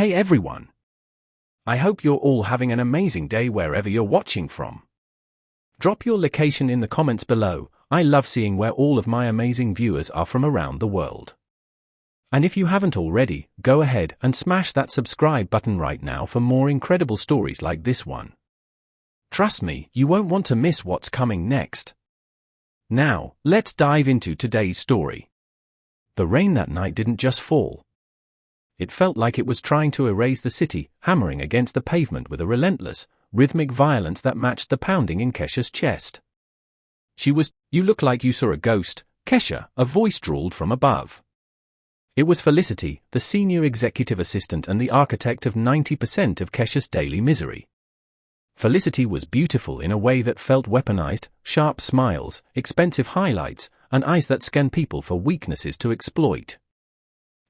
Hey everyone! I hope you're all having an amazing day wherever you're watching from. Drop your location in the comments below. I love seeing where all of my amazing viewers are from around the world. And if you haven't already, go ahead and smash that subscribe button right now for more incredible stories like this one. Trust me, you won't want to miss what's coming next. Now, let's dive into today's story. The rain that night didn't just fall. It felt like it was trying to erase the city, hammering against the pavement with a relentless, rhythmic violence that matched the pounding in Kesha's chest. You look like you saw a ghost, Kesha, a voice drawled from above. It was Felicity, the senior executive assistant and the architect of 90% of Kesha's daily misery. Felicity was beautiful in a way that felt weaponized, sharp smiles, expensive highlights, and eyes that scan people for weaknesses to exploit.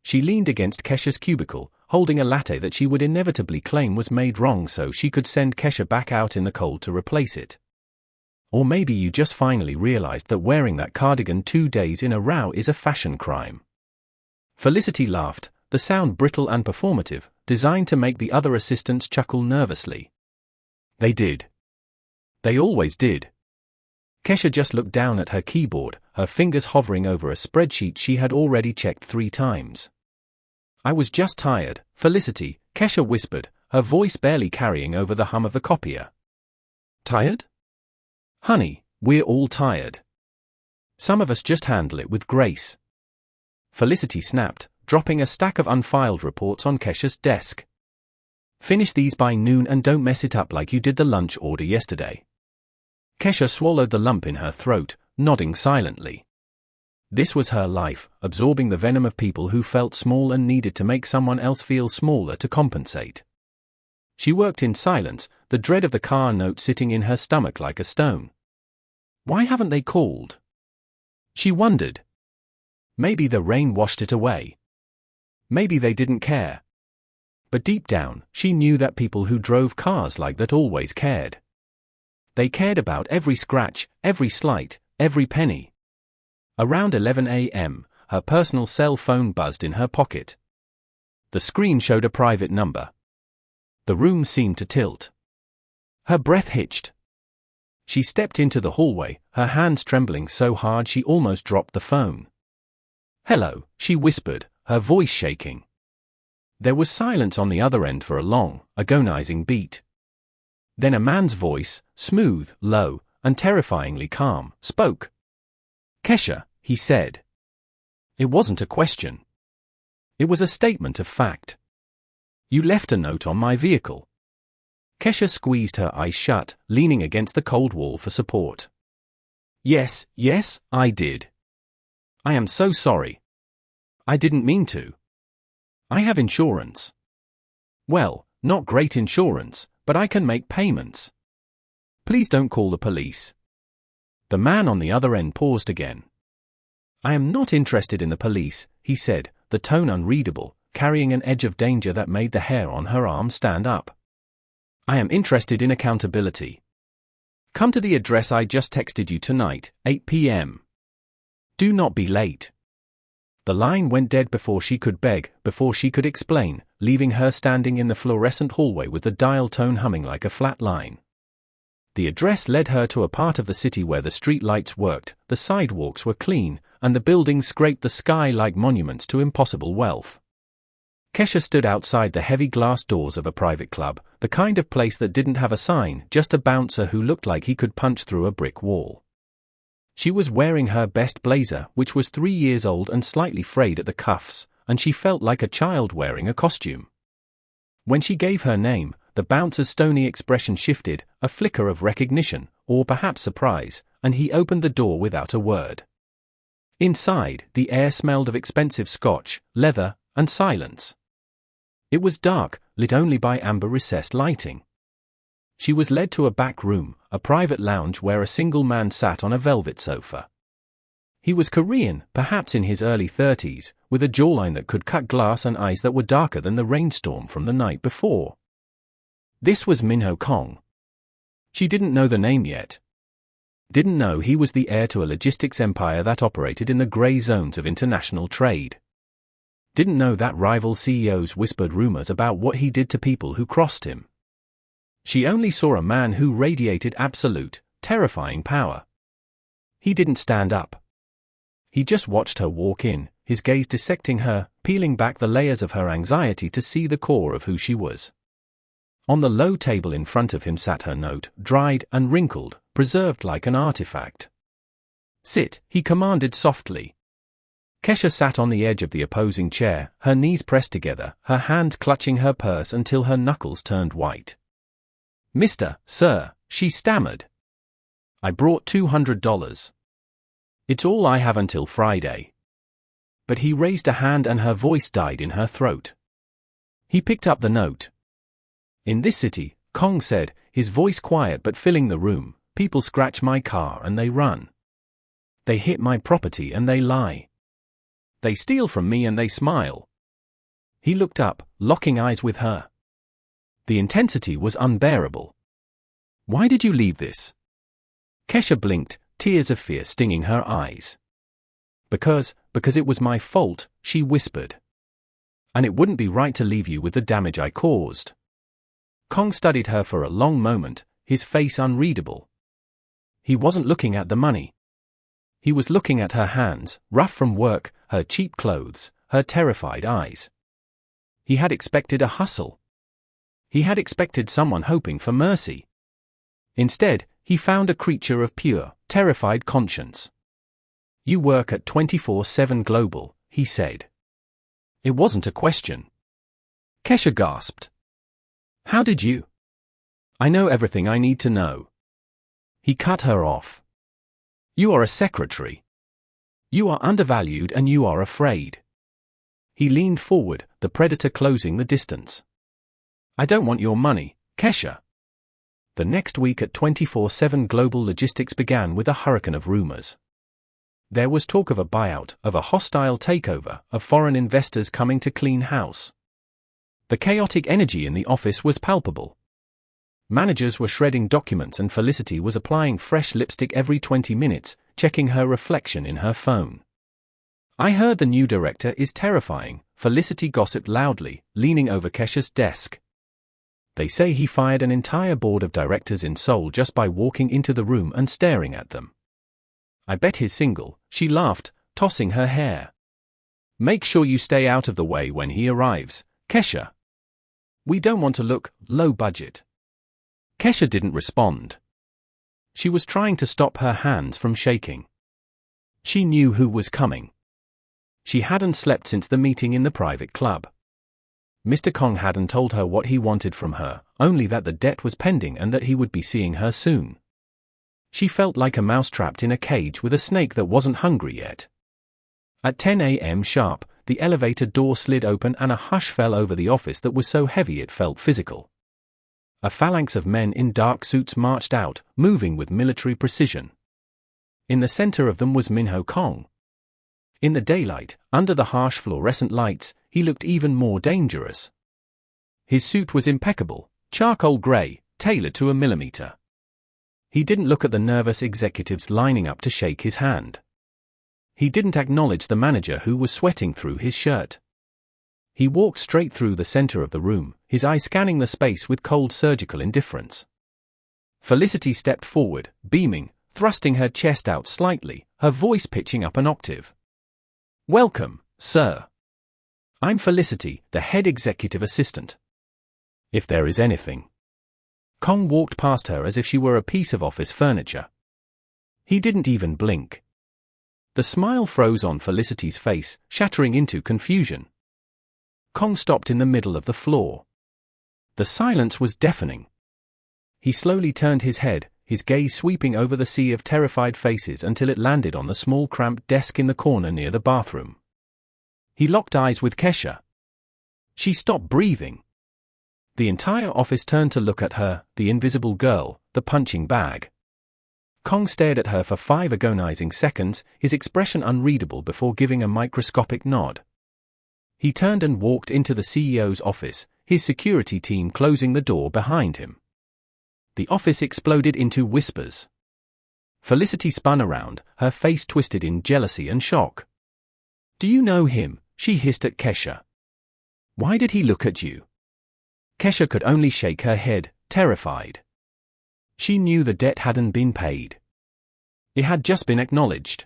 She leaned against Kesha's cubicle, holding a latte that she would inevitably claim was made wrong so she could send Kesha back out in the cold to replace it. Or maybe you just finally realized that wearing that cardigan 2 days in a row is a fashion crime. Felicity laughed, the sound brittle and performative, designed to make the other assistants chuckle nervously. They did. They always did. Kesha just looked down at her keyboard, her fingers hovering over a spreadsheet she had already checked 3 times. I was just tired, Felicity, Kesha whispered, her voice barely carrying over the hum of the copier. Tired? Honey, we're all tired. Some of us just handle it with grace. Felicity snapped, dropping a stack of unfiled reports on Kesha's desk. Finish these by noon and don't mess it up like you did the lunch order yesterday. Kesha swallowed the lump in her throat, nodding silently. This was her life, absorbing the venom of people who felt small and needed to make someone else feel smaller to compensate. She worked in silence, the dread of the car note sitting in her stomach like a stone. Why haven't they called? She wondered. Maybe the rain washed it away. Maybe they didn't care. But deep down, she knew that people who drove cars like that always cared. They cared about every scratch, every slight, every penny. Around 11 a.m., her personal cell phone buzzed in her pocket. The screen showed a private number. The room seemed to tilt. Her breath hitched. She stepped into the hallway, her hands trembling so hard she almost dropped the phone. Hello, she whispered, her voice shaking. There was silence on the other end for a long, agonizing beat. Then a man's voice, smooth, low, and terrifyingly calm, spoke. Kesha, he said. It wasn't a question. It was a statement of fact. You left a note on my vehicle. Kesha squeezed her eyes shut, leaning against the cold wall for support. Yes, I did. I am so sorry. I didn't mean to. I have insurance. Well, not great insurance, but I can make payments. Please don't call the police. The man on the other end paused again. I am not interested in the police, he said, the tone unreadable, carrying an edge of danger that made the hair on her arm stand up. I am interested in accountability. Come to the address I just texted you tonight, 8 p.m. Do not be late. The line went dead before she could beg, before she could explain, leaving her standing in the fluorescent hallway with the dial tone humming like a flat line. The address led her to a part of the city where the street lights worked, the sidewalks were clean, and the buildings scraped the sky like monuments to impossible wealth. Kesha stood outside the heavy glass doors of a private club, the kind of place that didn't have a sign, just a bouncer who looked like he could punch through a brick wall. She was wearing her best blazer, which was 3 years old and slightly frayed at the cuffs, and she felt like a child wearing a costume. When she gave her name, the bouncer's stony expression shifted, a flicker of recognition, or perhaps surprise, and he opened the door without a word. Inside, the air smelled of expensive scotch, leather, and silence. It was dark, lit only by amber recessed lighting. She was led to a back room, a private lounge where a single man sat on a velvet sofa. He was Korean, perhaps in his early 30s, with a jawline that could cut glass and eyes that were darker than the rainstorm from the night before. This was Minho Kong. She didn't know the name yet. Didn't know he was the heir to a logistics empire that operated in the grey zones of international trade. Didn't know that rival CEOs whispered rumors about what he did to people who crossed him. She only saw a man who radiated absolute, terrifying power. He didn't stand up. He just watched her walk in, his gaze dissecting her, peeling back the layers of her anxiety to see the core of who she was. On the low table in front of him sat her note, dried and wrinkled, preserved like an artifact. "Sit," he commanded softly. Kesha sat on the edge of the opposing chair, her knees pressed together, her hands clutching her purse until her knuckles turned white. Sir, she stammered. "I brought $200. It's all I have until Friday." But he raised a hand and her voice died in her throat. He picked up the note. "In this city," Kong said, his voice quiet but filling the room, "people scratch my car and they run. They hit my property and they lie. They steal from me and they smile." He looked up, locking eyes with her. The intensity was unbearable. "Why did you leave this?" Kesha blinked, tears of fear stinging her eyes. Because it was my fault," she whispered. "And it wouldn't be right to leave you with the damage I caused." Kong studied her for a long moment, his face unreadable. He wasn't looking at the money. He was looking at her hands, rough from work, her cheap clothes, her terrified eyes. He had expected a hustle. He had expected someone hoping for mercy. Instead, he found a creature of pure, terrified conscience. "You work at 24/7 Global," he said. It wasn't a question. Kesha gasped. "How did you?" "I know everything I need to know." He cut her off. "You are a secretary. You are undervalued and you are afraid." He leaned forward, the predator closing the distance. "I don't want your money, Kesha." The next week at 24/7 Global Logistics began with a hurricane of rumors. There was talk of a buyout, of a hostile takeover, of foreign investors coming to clean house. The chaotic energy in the office was palpable. Managers were shredding documents and Felicity was applying fresh lipstick every 20 minutes, checking her reflection in her phone. "I heard the new director is terrifying," Felicity gossiped loudly, leaning over Kesha's desk. "They say he fired an entire board of directors in Seoul just by walking into the room and staring at them." "I bet he's single," she laughed, tossing her hair. "Make sure you stay out of the way when he arrives, Kesha. We don't want to look low budget." Kesha didn't respond. She was trying to stop her hands from shaking. She knew who was coming. She hadn't slept since the meeting in the private club. Mr. Kong hadn't told her what he wanted from her, only that the debt was pending and that he would be seeing her soon. She felt like a mouse trapped in a cage with a snake that wasn't hungry yet. At 10 a.m. sharp, the elevator door slid open and a hush fell over the office that was so heavy it felt physical. A phalanx of men in dark suits marched out, moving with military precision. In the center of them was Minho Kong. In the daylight, under the harsh fluorescent lights, he looked even more dangerous. His suit was impeccable, charcoal gray, tailored to a millimeter. He didn't look at the nervous executives lining up to shake his hand. He didn't acknowledge the manager who was sweating through his shirt. He walked straight through the center of the room, his eye scanning the space with cold surgical indifference. Felicity stepped forward, beaming, thrusting her chest out slightly, her voice pitching up an octave. "Welcome, sir. I'm Felicity, the head executive assistant. If there is anything." Kong walked past her as if she were a piece of office furniture. He didn't even blink. The smile froze on Felicity's face, shattering into confusion. Kong stopped in the middle of the floor. The silence was deafening. He slowly turned his head, his gaze sweeping over the sea of terrified faces until it landed on the small cramped desk in the corner near the bathroom. He locked eyes with Kesha. She stopped breathing. The entire office turned to look at her, the invisible girl, the punching bag. Kong stared at her for 5 agonizing seconds, his expression unreadable before giving a microscopic nod. He turned and walked into the CEO's office, his security team closing the door behind him. The office exploded into whispers. Felicity spun around, her face twisted in jealousy and shock. "Do you know him?" she hissed at Kesha. Why did he look at you? Kesha could only shake her head, terrified. She knew the debt hadn't been paid. It had just been acknowledged.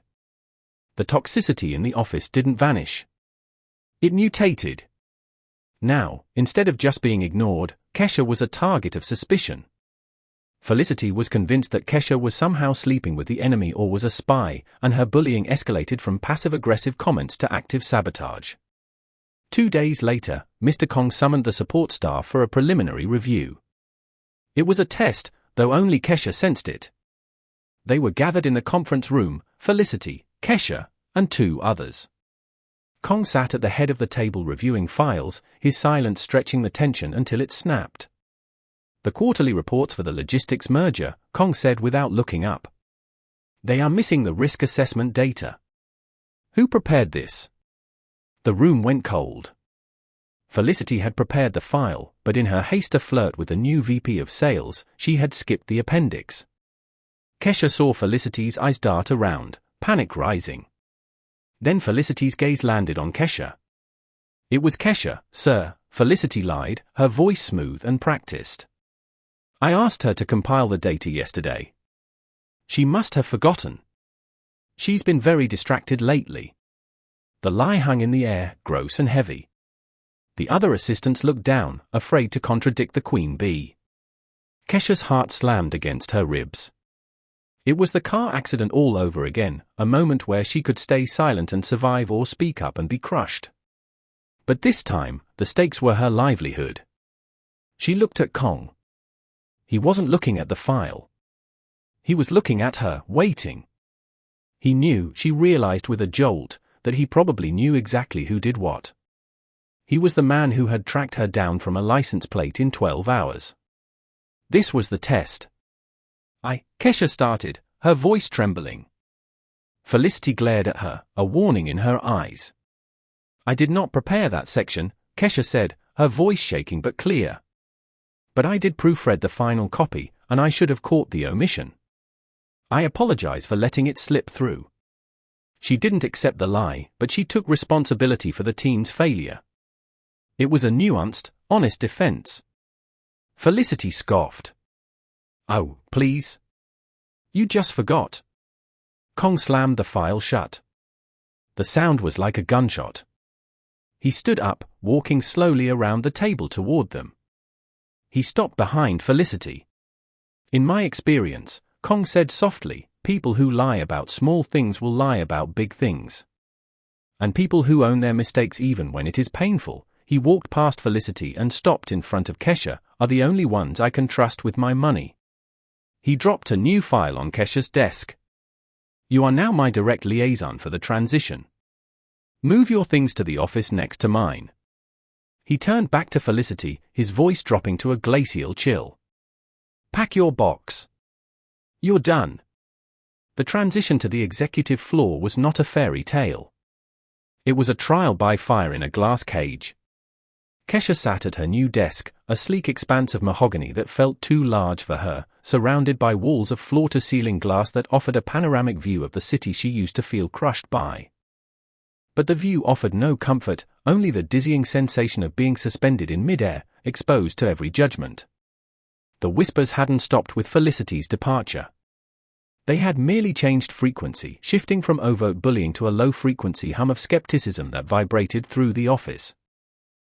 The toxicity in the office didn't vanish. It mutated. Now, instead of just being ignored, Kesha was a target of suspicion. Felicity was convinced that Kesha was somehow sleeping with the enemy or was a spy, and her bullying escalated from passive-aggressive comments to active sabotage. 2 days later, Mr. Kong summoned the support staff for a preliminary review. It was a test, though only Kesha sensed it. They were gathered in the conference room, Felicity, Kesha, and 2 others. Kong sat at the head of the table reviewing files, his silence stretching the tension until it snapped. The quarterly reports for the logistics merger, Kong said without looking up. They are missing the risk assessment data. Who prepared this? The room went cold. Felicity had prepared the file, but in her haste to flirt with the new VP of sales, she had skipped the appendix. Kesha saw Felicity's eyes dart around, panic rising. Then Felicity's gaze landed on Kesha. It was Kesha, sir, Felicity lied, her voice smooth and practiced. I asked her to compile the data yesterday. She must have forgotten. She's been very distracted lately. The lie hung in the air, gross and heavy. The other assistants looked down, afraid to contradict the queen bee. Kesha's heart slammed against her ribs. It was the car accident all over again, a moment where she could stay silent and survive or speak up and be crushed. But this time, the stakes were her livelihood. She looked at Kong. He wasn't looking at the file. He was looking at her, waiting. He knew, she realized with a jolt, that he probably knew exactly who did what. He was the man who had tracked her down from a license plate in 12 hours. This was the test. Kesha started, her voice trembling. Felicity glared at her, a warning in her eyes. I did not prepare that section, Kesha said, her voice shaking but clear. But I did proofread the final copy, and I should have caught the omission. I apologize for letting it slip through. She didn't accept the lie, but she took responsibility for the team's failure. It was a nuanced, honest defense. Felicity scoffed. Oh, please. You just forgot. Kong slammed the file shut. The sound was like a gunshot. He stood up, walking slowly around the table toward them. He stopped behind Felicity. In my experience, Kong said softly, people who lie about small things will lie about big things. And people who own their mistakes even when it is painful, he walked past Felicity and stopped in front of Kesha, are the only ones I can trust with my money. He dropped a new file on Kesha's desk. You are now my direct liaison for the transition. Move your things to the office next to mine. He turned back to Felicity, his voice dropping to a glacial chill. Pack your box. You're done. The transition to the executive floor was not a fairy tale. It was a trial by fire in a glass cage. Kesha sat at her new desk, a sleek expanse of mahogany that felt too large for her, surrounded by walls of floor-to-ceiling glass that offered a panoramic view of the city she used to feel crushed by. But the view offered no comfort, only the dizzying sensation of being suspended in midair, exposed to every judgment. The whispers hadn't stopped with Felicity's departure. They had merely changed frequency, shifting from overt bullying to a low-frequency hum of skepticism that vibrated through the office.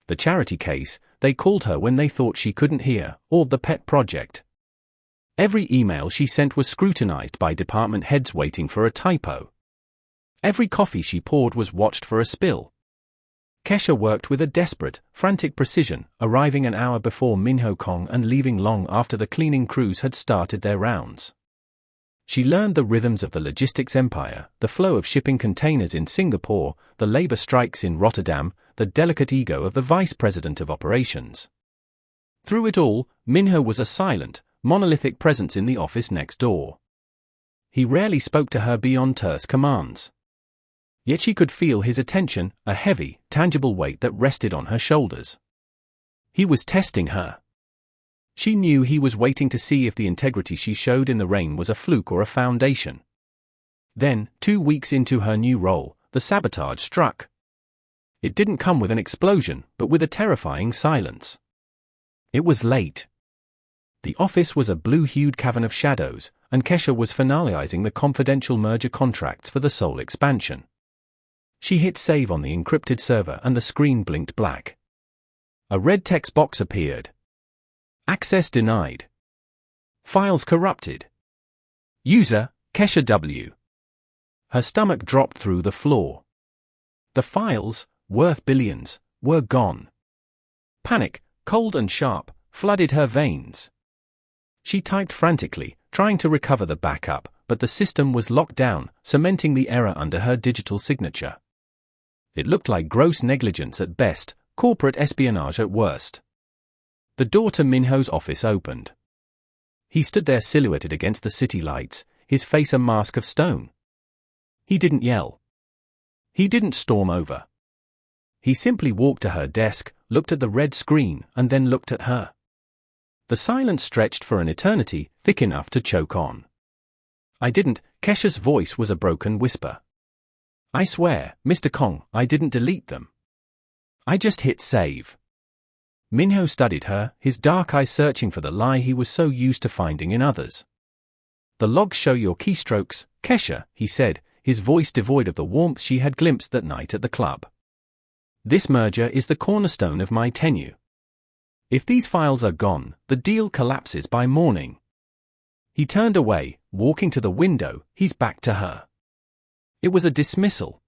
The charity case, they called her when they thought she couldn't hear, or the pet project. Every email she sent was scrutinized by department heads waiting for a typo. Every coffee she poured was watched for a spill. Kesha worked with a desperate, frantic precision, arriving an hour before Minho Kong and leaving long after the cleaning crews had started their rounds. She learned the rhythms of the logistics empire, the flow of shipping containers in Singapore, the labor strikes in Rotterdam, the delicate ego of the vice president of operations. Through it all, Minho was a silent, monolithic presence in the office next door. He rarely spoke to her beyond terse commands. Yet she could feel his attention, a heavy, tangible weight that rested on her shoulders. He was testing her. She knew he was waiting to see if the integrity she showed in the rain was a fluke or a foundation. Then, 2 weeks into her new role, the sabotage struck. It didn't come with an explosion, but with a terrifying silence. It was late. The office was a blue-hued cavern of shadows, and Kesha was finalizing the confidential merger contracts for the Seoul expansion. She hit save on the encrypted server and the screen blinked black. A red text box appeared. Access denied. Files corrupted. User, Kesha W. Her stomach dropped through the floor. The files, worth billions, were gone. Panic, cold and sharp, flooded her veins. She typed frantically, trying to recover the backup, but the system was locked down, cementing the error under her digital signature. It looked like gross negligence at best, corporate espionage at worst. The door to Minho's office opened. He stood there silhouetted against the city lights, his face a mask of stone. He didn't yell. He didn't storm over. He simply walked to her desk, looked at the red screen, and then looked at her. The silence stretched for an eternity, thick enough to choke on. I didn't. Kesha's voice was a broken whisper. I swear, Mr. Kong, I didn't delete them. I just hit save. Minho studied her, his dark eyes searching for the lie he was so used to finding in others. The logs show your keystrokes, Kesha, he said, his voice devoid of the warmth she had glimpsed that night at the club. This merger is the cornerstone of my tenure. If these files are gone, the deal collapses by morning. He turned away, walking to the window, his back to her. It was a dismissal.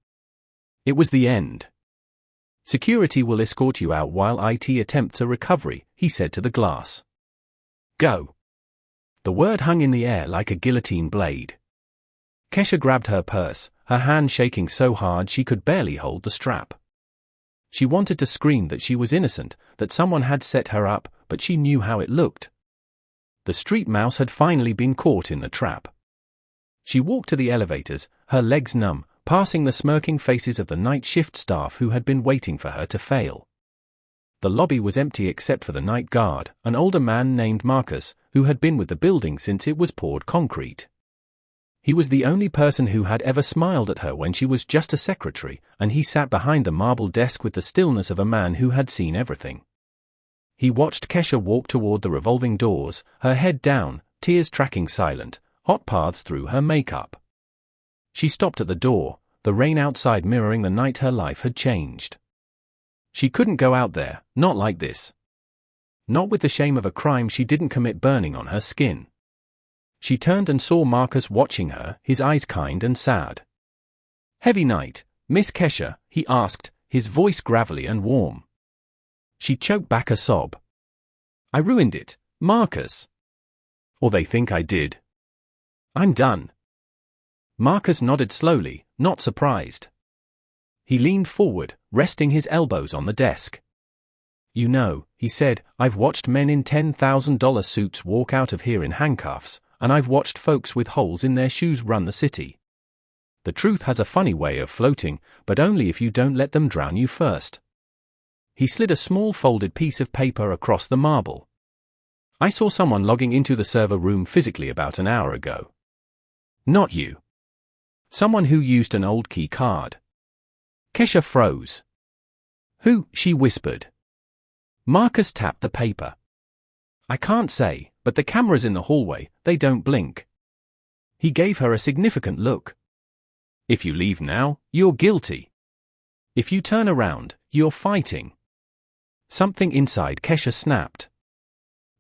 It was the end. Security will escort you out while IT attempts a recovery, he said to the glass. Go. The word hung in the air like a guillotine blade. Kesha grabbed her purse, her hand shaking so hard she could barely hold the strap. She wanted to scream that she was innocent, that someone had set her up, but she knew how it looked. The street mouse had finally been caught in the trap. She walked to the elevators, her legs numb, passing the smirking faces of the night shift staff who had been waiting for her to fail. The lobby was empty except for the night guard, an older man named Marcus, who had been with the building since it was poured concrete. He was the only person who had ever smiled at her when she was just a secretary, and he sat behind the marble desk with the stillness of a man who had seen everything. He watched Kesha walk toward the revolving doors, her head down, tears tracking silent, hot paths through her makeup. She stopped at the door, the rain outside mirroring the night her life had changed. She couldn't go out there, not like this. Not with the shame of a crime she didn't commit burning on her skin. She turned and saw Marcus watching her, his eyes kind and sad. Heavy night, Miss Kesha, he asked, his voice gravelly and warm. She choked back a sob. I ruined it, Marcus. Or they think I did. I'm done. Marcus nodded slowly, not surprised. He leaned forward, resting his elbows on the desk. You know, he said, I've watched men in $10,000 suits walk out of here in handcuffs, and I've watched folks with holes in their shoes run the city. The truth has a funny way of floating, but only if you don't let them drown you first. He slid a small folded piece of paper across the marble. I saw someone logging into the server room physically about an hour ago. Not you. Someone who used an old key card. Kesha froze. Who? She whispered. Marcus tapped the paper. I can't say, but the cameras in the hallway, they don't blink. He gave her a significant look. If you leave now, you're guilty. If you turn around, you're fighting. Something inside Kesha snapped.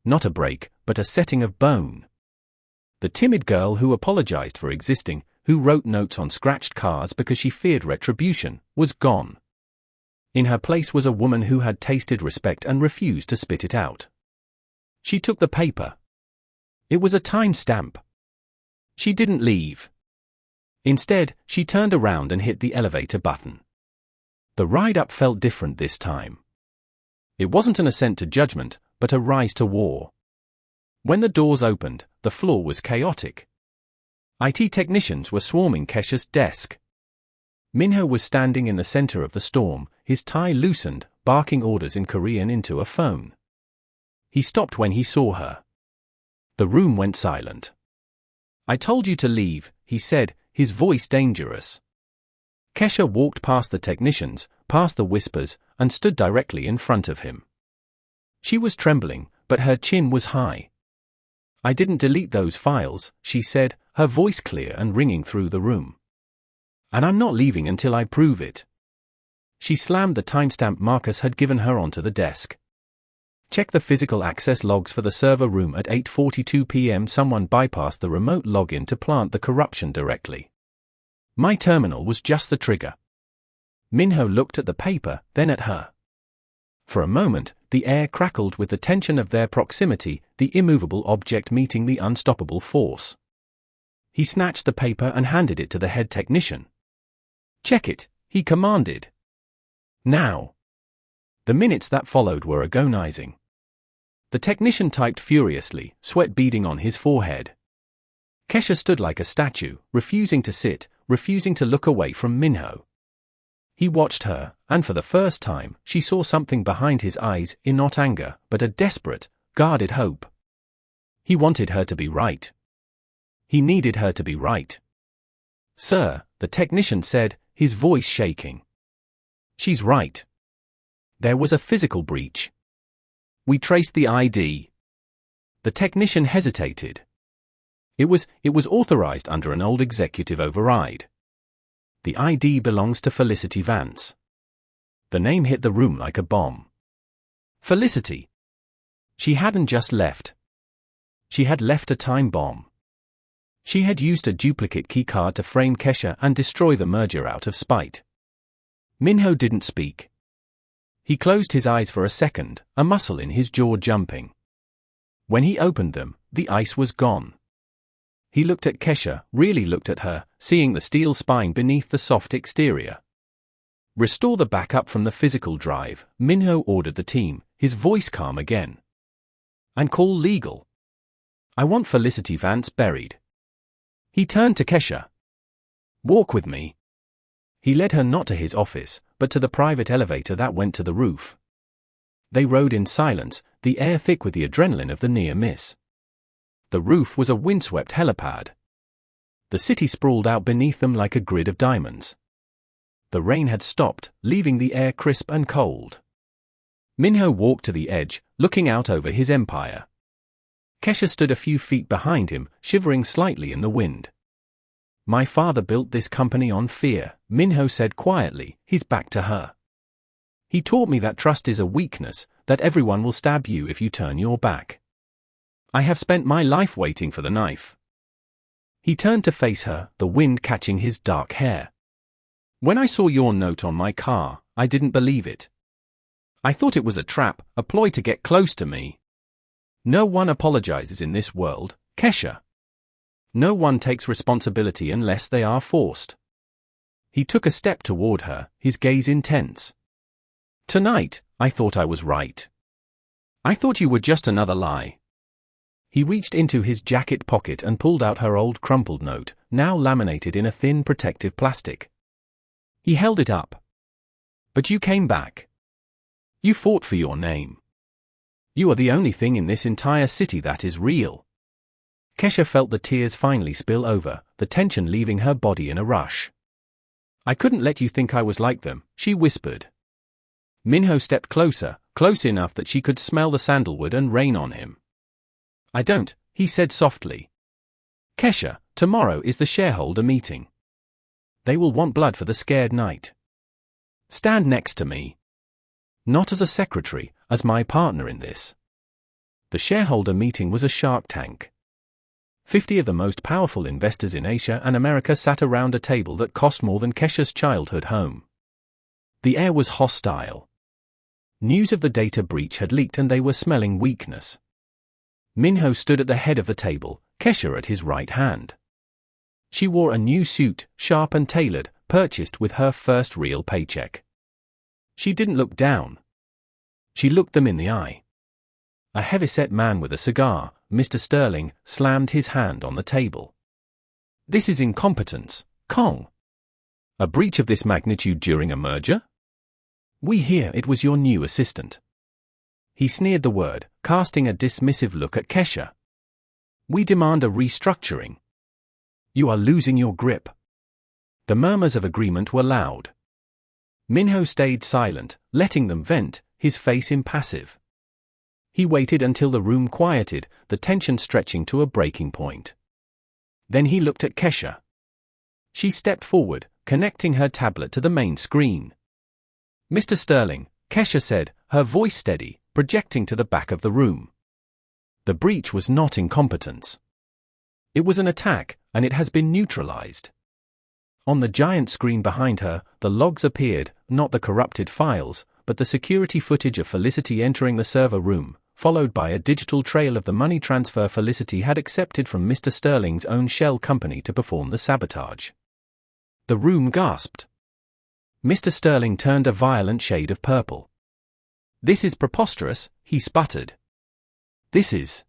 Not a break, but a setting of bone. The timid girl who apologized for existing, who wrote notes on scratched cars because she feared retribution, was gone. In her place was a woman who had tasted respect and refused to spit it out. She took the paper. It was a time stamp. She didn't leave. Instead, she turned around and hit the elevator button. The ride up felt different this time. It wasn't an ascent to judgment, but a rise to war. When the doors opened, the floor was chaotic. IT technicians were swarming Kesha's desk. Minho was standing in the center of the storm, his tie loosened, barking orders in Korean into a phone. He stopped when he saw her. The room went silent. I told you to leave, he said, his voice dangerous. Kesha walked past the technicians, past the whispers, and stood directly in front of him. She was trembling, but her chin was high. "I didn't delete those files," she said, her voice clear and ringing through the room. "And I'm not leaving until I prove it." She slammed the timestamp Marcus had given her onto the desk. "Check the physical access logs for the server room at 8:42 p.m. Someone bypassed the remote login to plant the corruption directly. My terminal was just the trigger." Minho looked at the paper, then at her. For a moment, the air crackled with the tension of their proximity, the immovable object meeting the unstoppable force. He snatched the paper and handed it to the head technician. "Check it," he commanded. "Now." The minutes that followed were agonizing. The technician typed furiously, sweat beading on his forehead. Kesha stood like a statue, refusing to sit, refusing to look away from Minho. He watched her, and for the first time, she saw something behind his eyes, in not anger, but a desperate, guarded hope. He wanted her to be right. He needed her to be right. "Sir," the technician said, his voice shaking. "She's right. There was a physical breach. We traced the ID." The technician hesitated. It was authorized under an old executive override. "The ID belongs to Felicity Vance." The name hit the room like a bomb. Felicity. She hadn't just left. She had left a time bomb. She had used a duplicate keycard to frame Kesha and destroy the merger out of spite. Minho didn't speak. He closed his eyes for a second, a muscle in his jaw jumping. When he opened them, the ice was gone. He looked at Kesha, really looked at her, seeing the steel spine beneath the soft exterior. "Restore the backup from the physical drive," Minho ordered the team, his voice calm again. "And call legal. I want Felicity Vance buried." He turned to Kesha. "Walk with me." He led her not to his office, but to the private elevator that went to the roof. They rode in silence, the air thick with the adrenaline of the near miss. The roof was a windswept helipad. The city sprawled out beneath them like a grid of diamonds. The rain had stopped, leaving the air crisp and cold. Minho walked to the edge, looking out over his empire. Kesha stood a few feet behind him, shivering slightly in the wind. "My father built this company on fear," Minho said quietly, his back to her. "He taught me that trust is a weakness, that everyone will stab you if you turn your back. I have spent my life waiting for the knife." He turned to face her, the wind catching his dark hair. "When I saw your note on my car, I didn't believe it. I thought it was a trap, a ploy to get close to me. No one apologizes in this world, Kesha. No one takes responsibility unless they are forced." He took a step toward her, his gaze intense. "Tonight, I thought I was right. I thought you were just another lie." He reached into his jacket pocket and pulled out her old crumpled note, now laminated in a thin protective plastic. He held it up. "But you came back. You fought for your name. You are the only thing in this entire city that is real." Kesha felt the tears finally spill over, the tension leaving her body in a rush. "I couldn't let you think I was like them," she whispered. Minho stepped closer, close enough that she could smell the sandalwood and rain on him. "I don't," he said softly. "Kesha, tomorrow is the shareholder meeting. They will want blood for the scared knight. Stand next to me. Not as a secretary, as my partner in this." The shareholder meeting was a Shark Tank. 50 of the most powerful investors in Asia and America sat around a table that cost more than Kesha's childhood home. The air was hostile. News of the data breach had leaked and they were smelling weakness. Minho stood at the head of the table, Kesha at his right hand. She wore a new suit, sharp and tailored, purchased with her first real paycheck. She didn't look down. She looked them in the eye. A heavyset man with a cigar, Mr. Sterling, slammed his hand on the table. "This is incompetence, Kong. A breach of this magnitude during a merger? We hear it was your new assistant." He sneered the word, casting a dismissive look at Kesha. "We demand a restructuring. You are losing your grip." The murmurs of agreement were loud. Minho stayed silent, letting them vent, his face impassive. He waited until the room quieted, the tension stretching to a breaking point. Then he looked at Kesha. She stepped forward, connecting her tablet to the main screen. "Mr. Sterling," Kesha said, her voice steady, projecting to the back of the room. The breach was not incompetence. It was an attack, and it has been neutralized. On the giant screen behind her, the logs appeared, not the corrupted files, but the security footage of Felicity entering the server room, followed by a digital trail of the money transfer Felicity had accepted from Mr. Sterling's own shell company to perform the sabotage. The room gasped. Mr. Sterling turned a violent shade of purple. "This is preposterous," he sputtered. This is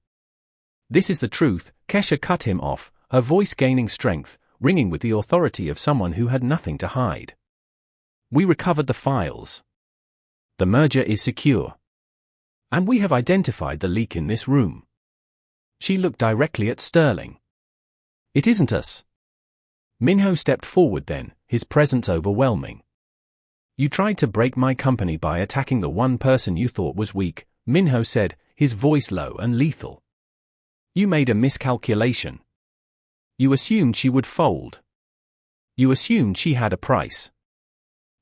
the truth," Kesha cut him off, her voice gaining strength, ringing with the authority of someone who had nothing to hide. "We recovered the files. The merger is secure. And we have identified the leak in this room." She looked directly at Sterling. "It isn't us." Minho stepped forward then, his presence overwhelming. "You tried to break my company by attacking the one person you thought was weak," Minho said, his voice low and lethal. "You made a miscalculation. You assumed she would fold. You assumed she had a price."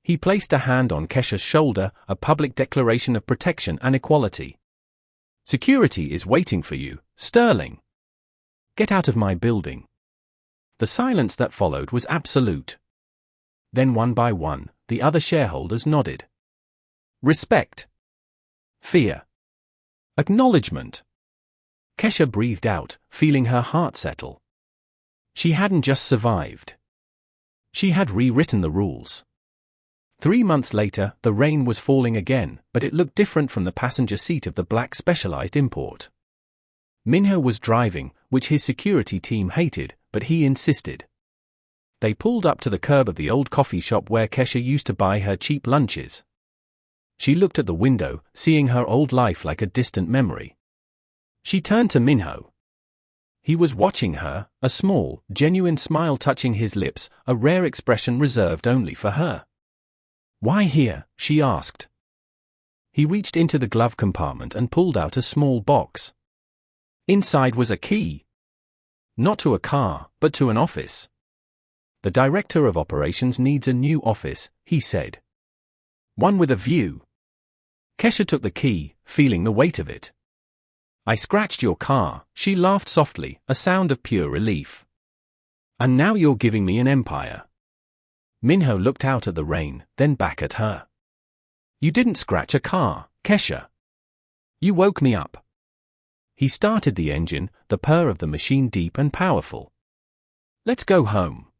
He placed a hand on Kesha's shoulder, a public declaration of protection and equality. "Security is waiting for you, Sterling. Get out of my building." The silence that followed was absolute. Then one by one, the other shareholders nodded. Respect. Fear. Acknowledgement. Kesha breathed out, feeling her heart settle. She hadn't just survived. She had rewritten the rules. 3 months later, the rain was falling again, but it looked different from the passenger seat of the black specialized import. Minho was driving, which his security team hated, but he insisted. They pulled up to the curb of the old coffee shop where Kesha used to buy her cheap lunches. She looked at the window, seeing her old life like a distant memory. She turned to Minho. He was watching her, a small, genuine smile touching his lips, a rare expression reserved only for her. "Why here?" she asked. He reached into the glove compartment and pulled out a small box. Inside was a key. Not to a car, but to an office. "The director of operations needs a new office," he said. "One with a view." Kesha took the key, feeling the weight of it. "I scratched your car," she laughed softly, a sound of pure relief. "And now you're giving me an empire." Minho looked out at the rain, then back at her. "You didn't scratch a car, Kesha. You woke me up." He started the engine, the purr of the machine deep and powerful. "Let's go home."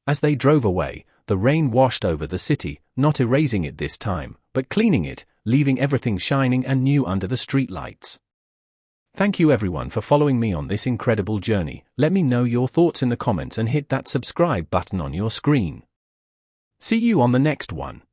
As they drove away, the rain washed over the city, not erasing it this time, but cleaning it, leaving everything shining and new under the streetlights. Thank you everyone for following me on this incredible journey. Let me know your thoughts in the comments and hit that subscribe button on your screen. See you on the next one.